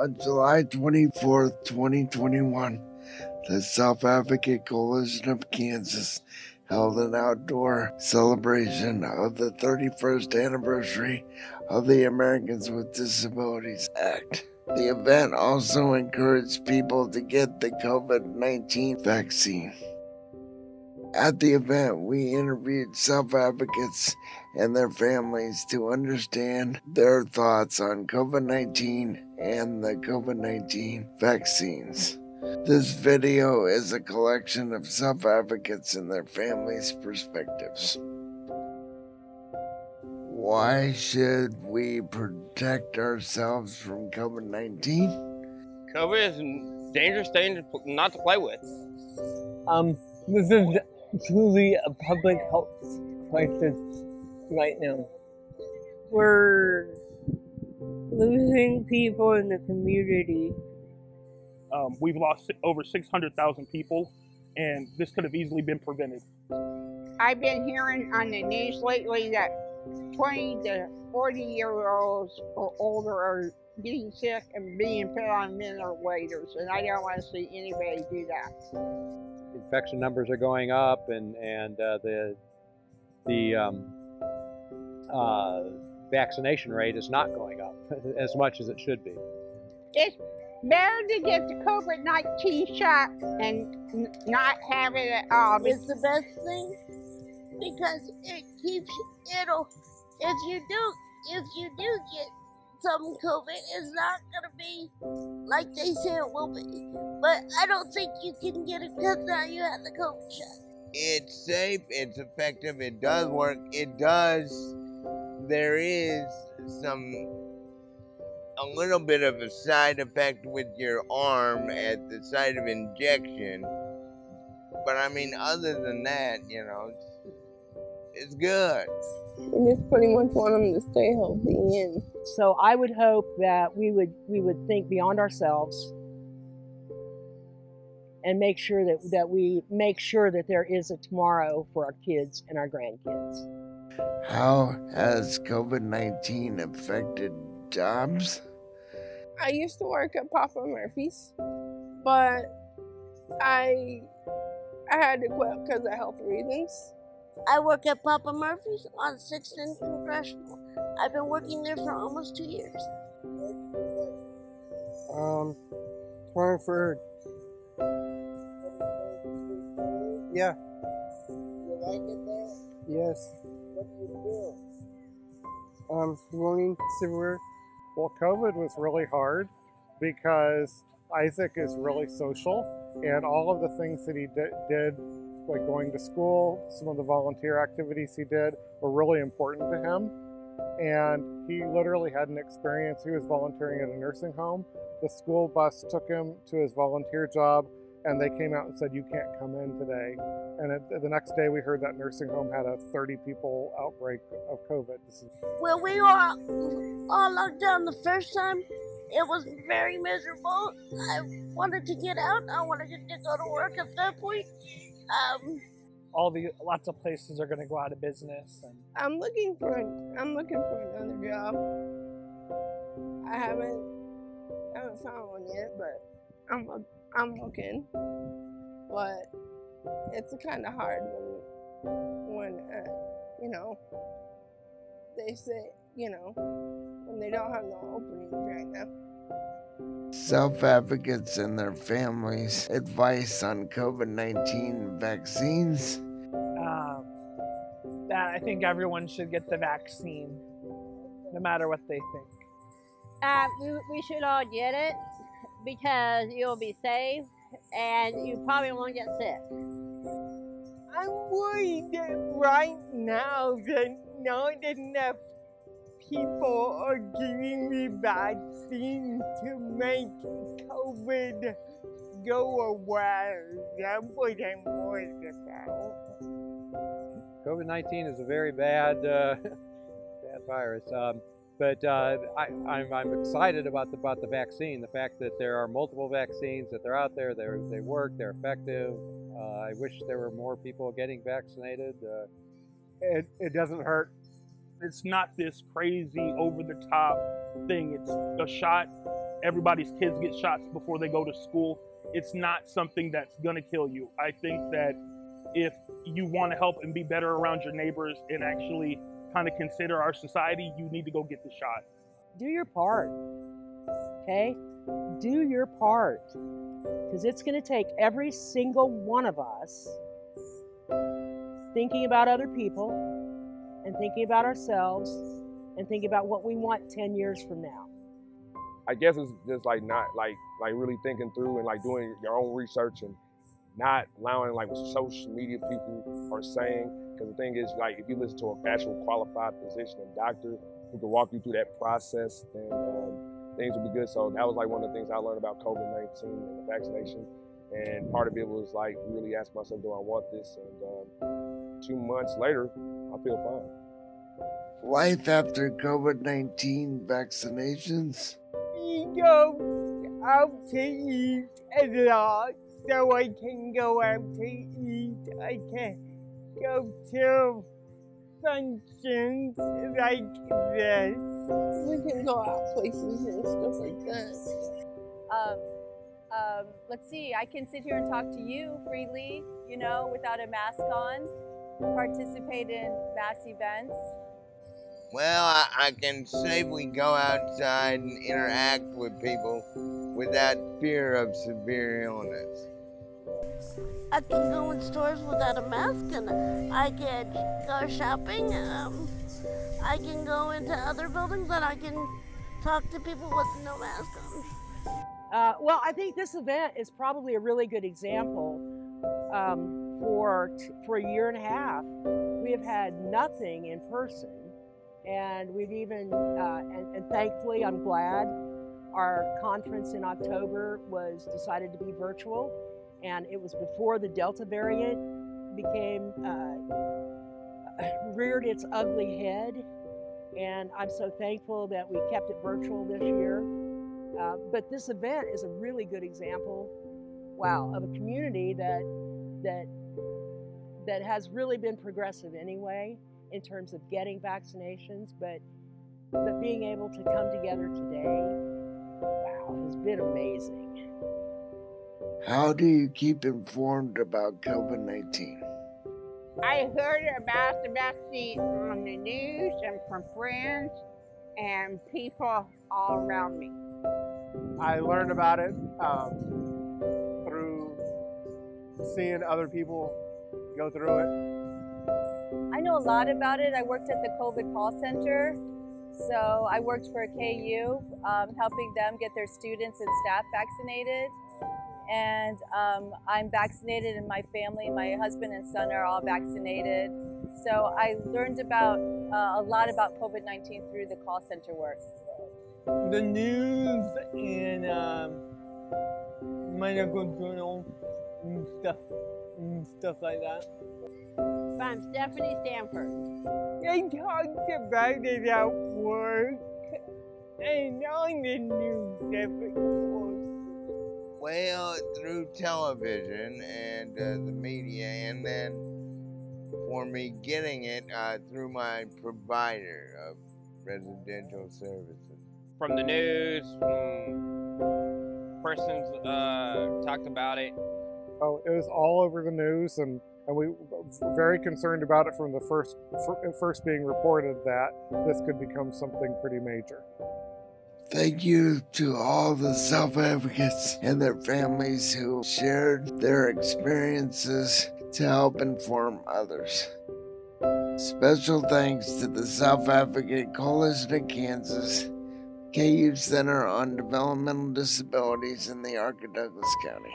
On July 24th, 2021, the Self Advocate Coalition of Kansas held an outdoor celebration of the 31st anniversary of the Americans with Disabilities Act. The event also encouraged people to get the COVID-19 vaccine. At the event, we interviewed self-advocates and their families to understand their thoughts on COVID-19 and the COVID-19 vaccines. This video is a collection of self-advocates and their families' perspectives. Why should we protect ourselves from COVID-19? COVID is a dangerous thing not to play with. This is truly a public health crisis right now. We're losing people in the community. We've lost over 600,000 people, and this could have easily been prevented. I've been hearing on the news lately that 20 to 40-year-olds or older are getting sick and being put on ventilators, and I don't want to see anybody do that. Infection numbers are going up, and the vaccination rate is not going up as much as it should be. It's better to get the COVID-19 shot and not have it at all. It's the best thing because it keeps if you do get some COVID, it's not gonna be like they say it will be. But I don't think you can get it because now you have the COVID shot. It's safe, it's effective, it does work, there is a little bit of a side effect with your arm at the site of injection. But I mean, other than that, it's good. We just pretty much want them to stay healthy. And so I would hope that we would think beyond ourselves and make sure that there is a tomorrow for our kids and our grandkids. How has COVID-19 affected jobs? I used to work at Papa Murphy's, but I had to quit because of health reasons. I work at Papa Murphy's on 6th and Congressional. I've been working there for almost 2 years. 23rd. Yeah. You like it there? Yes. What do you do? Running severe. Well, COVID was really hard because Isaac is really social, and all of the things that he did, like going to school, some of the volunteer activities he did were really important to him. And he literally had an experience. He was volunteering at a nursing home. The school bus took him to his volunteer job, and they came out and said, "You can't come in today." And the next day we heard that nursing home had a 30 people outbreak of COVID. When we were all locked down the first time, it was very miserable. I wanted to get out. I wanted to go to work at that point. Lots of places are going to go out of business. And I'm looking for another job. I haven't found one yet, but I'm looking. But it's kind of hard when they say when they don't have no openings right now. Self-advocates and their families' advice on COVID-19 vaccines? That I think everyone should get the vaccine, no matter what they think. We should all get it because you'll be safe and you probably won't get sick. I'm worried that right now that not enough people are getting the vaccine to make COVID go away. That's what I'm worried about. COVID-19 is a very bad virus, but I'm excited about the vaccine. The fact that there are multiple vaccines, that they're out there, they work, they're effective. I wish there were more people getting vaccinated. It doesn't hurt. It's not this crazy over-the-top thing. It's a shot everybody's kids get shots before they go to school. It's not something that's going to kill you. I think that if you want to help and be better around your neighbors and actually kind of consider our society, you need to go get the shot. Do your part, okay? Do your part, because it's going to take every single one of us thinking about other people and thinking about ourselves and thinking about what we want 10 years from now. I guess it's just like not like really thinking through and like doing your own research and not allowing like what social media people are saying. Because the thing is, like, if you listen to an actual qualified physician and doctor who can walk you through that process, then things will be good. So that was like one of the things I learned about COVID-19 and the vaccination. And part of it was like really ask myself, do I want this? And 2 months later, I feel fine. Life after COVID-19 vaccinations. You go out to eat a lot, so I can go out to eat. I can go to functions like this. We can go out places and stuff like that. Let's see, I can sit here and talk to you freely, you know, without a mask on, participate in mass events. Well, I can safely go outside and interact with people without fear of severe illness. I can go in stores without a mask and I can go shopping. I can go into other buildings and I can talk to people with no mask on. Well, I think this event is probably a really good example. For a year and a half, we have had nothing in person. And we've even, and thankfully, I'm glad our conference in October was decided to be virtual. And it was before the Delta variant became, reared its ugly head. And I'm so thankful that we kept it virtual this year. But this event is a really good example, wow, of a community that has really been progressive anyway in terms of getting vaccinations, but being able to come together today, wow, has been amazing. How do you keep informed about COVID-19? I heard about the vaccine on the news and from friends and people all around me. I learned about it through seeing other people go through it. I know a lot about it. I worked at the COVID call center. So I worked for KU, helping them get their students and staff vaccinated. And I'm vaccinated and my family, my husband and son are all vaccinated. So I learned about a lot about COVID-19 through the call center work. The news and medical journal and stuff like that. I'm Stephanie Stanford. They talked about it at work and on the news every morning. Well, through television and the media, and then for me getting it through my provider of residential services. From the news, persons talked about it. Oh, it was all over the news, and we were very concerned about it from the first being reported that this could become something pretty major. Thank you to all the self-advocates and their families who shared their experiences to help inform others. Special thanks to the Self-Advocate Coalition of Kansas, KU Center on Developmental Disabilities in the Arkansas County.